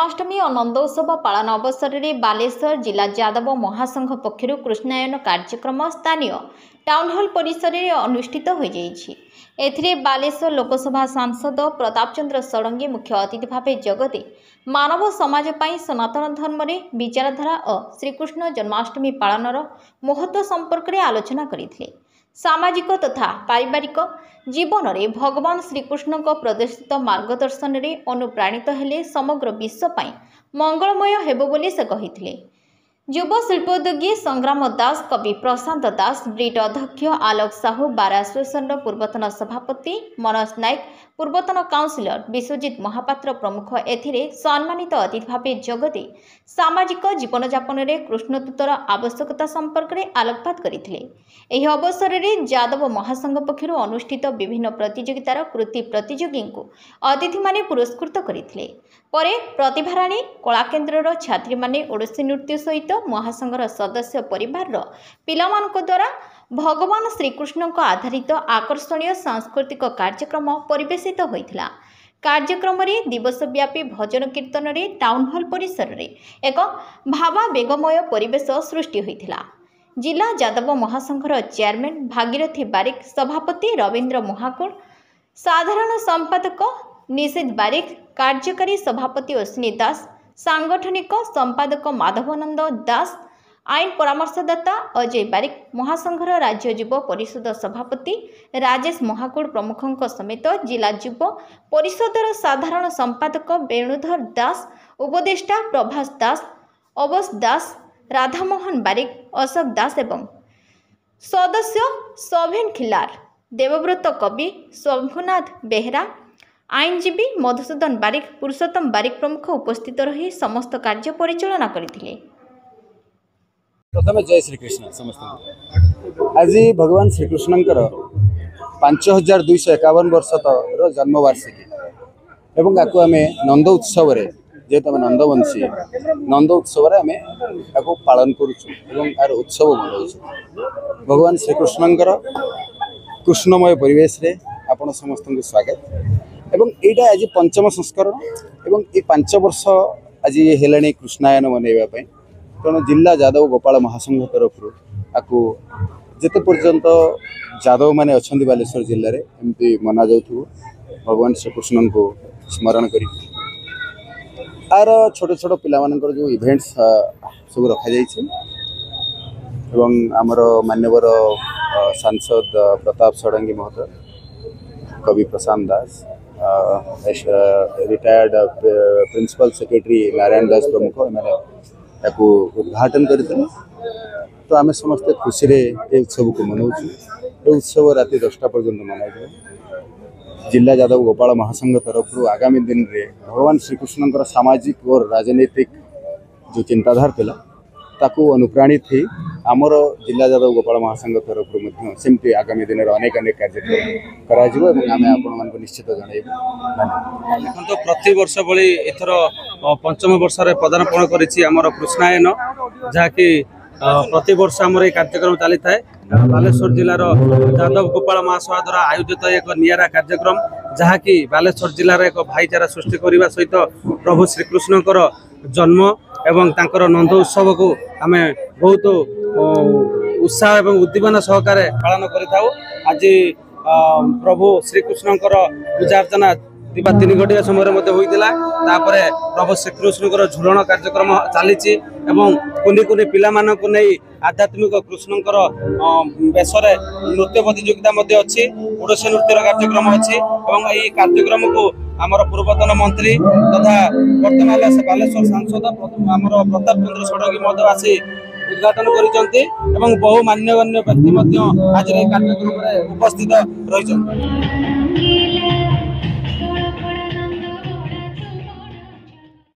जन्माष्टमी और नंदोत्सव पालन अवसर में बालेश्वर जिला यादव महासंघ पक्षर कृष्णायन कार्यक्रम स्थानीय टाउन हॉल परिसर में अनुष्ठित हो जाइछि। एथिरे बालेश्वर लोकसभा सांसद प्रताप चंद्र षडंगी मुख्य अतिथि भाव जगदे मानव समाज पाई सनातन धर्म में विचारधारा और श्रीकृष्ण जन्माष्टमी पालनर महत्व संपर्क में आलोचना करथिले। सामाजिक तथा पारिवारिक जीवन में भगवान श्रीकृष्ण प्रदर्शित मार्गदर्शन में अनुप्राणित हेले समग्र विश्व पाई मंगलमय हेबो बोली से कहिथिले। युवा शिल्पोद्योगी संग्राम दास, कवि प्रशांत दास, ब्रिट अध्यक्ष आलोक साहू, बार एसोसिएशन पूर्वतन सभापति मनोज नायक, पूर्वतन काउंसिलर विश्वजित महापात्र प्रमुख एथिरे सम्मानित अतिथि भाव जगदे सामाजिक जीवन यापन में कृष्णदूतर आवश्यकता संपर्क में आलोकपात करथिले। एही अवसर में यादव महासंघ पक्षर अनुष्ठित विभिन्न प्रतियोगितार कृति प्रतियोगी को अतिथि माने पुरस्कृत करथिले। परे प्रतिभाराणी कला केन्द्रर छात्री माने ओडिसी नृत्य सहित महासंघर सदस्य परिवार पिलामानक द्वारा भगवान श्रीकृष्ण आधारित आकर्षणीय सांस्कृतिक कार्यक्रम परिवेशित होइथिला। कार्यक्रम में दिवसव्यापी भजन कीर्तन में टाउन हॉल परिसर में एक भावावेगमय परिवेश सृष्टि होइथिला। जिला यादव महासंघर चेयरमैन भागीरथी बारिक, सभापति रवींद्र महाकुड़, साधारण संपादक निषेध बारिक, कार्यकारी सभापति अश्विनी दास, सांगठनिक संपादक माधवानंद दास, आईन परामर्शदाता अजय बारिक, महासंघर राज्य युव परिषद सभापति राजेश महाकुड़ प्रमुखों समेत जिला युव परिषदर साधारण संपादक वेणुधर दास, उपदेष्टा प्रभास दास, अवस दास, राधामोहन बारिक, अशोक दास एवं सदस्य सौभिन खिलार, देवव्रत कवि, शंभुनाथ बेहरा, आईनजीवी मधुसूदन बारिक, पुरुषोत्तम बारिक प्रमुख उपस्थित रही समस्त कार्य परिचालना करथिले। प्रथम जय श्रीकृष्ण समस्त। आज भगवान श्रीकृष्णंकर 5251 वर्षर जन्मवार्षिकी एवं आपको आम नंद उत्सव जेहेतु आम नंदवंशी नंद उत्सव आम आपको पालन कर उत्सव मनाऊ। भगवान श्रीकृष्णंकर कृष्णमय परिवेश रे आपण समस्त स्वागत एवं यहाँ आज पंचम संस्करण एवं ये 5 वर्ष आज हेलाणी कृष्णायन मनवाई। तेणु जिला यादव गोपाल महासंघ तरफ आपको जिते पर्यंत यादव माने अच्छा बालेश्वर जिले में एमती मना जाऊ भगवान श्रीकृष्ण को स्मरण कर आर छोट छोट पिलामानकर जो इवेंट्स सब रखा आमर मान्यवर सांसद प्रताप षडंगी महोदय, कवि प्रशांत दास, retired principal secretary Narayan Das प्रमुख एम उद्घाटन करते। तो आम समस्ते खुशी रे उत्सव को मनाऊ। ये उत्सव राति 10टा पर्यंत मनाई। जिला यादव गोपाल महासंघ तरफ आगामी दिन रे भगवान श्रीकृष्ण सामाजिक और राजनीतिक जो चिंताधार थिला ताकू अनुप्राणित थी आमर जिला यादव गोपाल महासंघ तरफ सेमती आगामी दिन अनेक अनेक कार्यक्रम करा निश्चित जनइबू। तो प्रति वर्ष भली एथर पंचम वर्ष पदार्पण कर कृष्णायन जहाँकि प्रति वर्ष आमर कार्यक्रम चली था। बालेश्वर जिलार यादव गोपाल महासभा द्वारा आयोजित एक निरा कार्यक्रम जहाँकि बालेश्वर जिलार एक भाईचारा सृष्टि करने सहित प्रभु श्रीकृष्णकर जन्म एवं तांकर नंद उत्सव को आम बहुत उत्साह एवं उद्दीपना सहकार पालन करिथाउ। आज प्रभु श्रीकृष्णकर पूजा अर्चना 3 घंटा समय होता। प्रभु श्रीकृष्णकर झूलन कार्यक्रम चली कुनी कुनी पिला मानक नहीं आध्यात्मिक कृष्णकर बेश नृत्य प्रतियोगिता अच्छी, ओडिसी नृत्यर कार्यक्रम अच्छी और यही कार्यक्रम को आमर पूर्वतन मंत्री तथा वर्तमान बालेश्वर सांसद आमर प्रताप चंद्र षडंगी महोदय आसी उद्घाटन करिसेंती एवं बहु मान्यगण्य व्यक्ति आज कार्यक्रम में उपस्थित रही।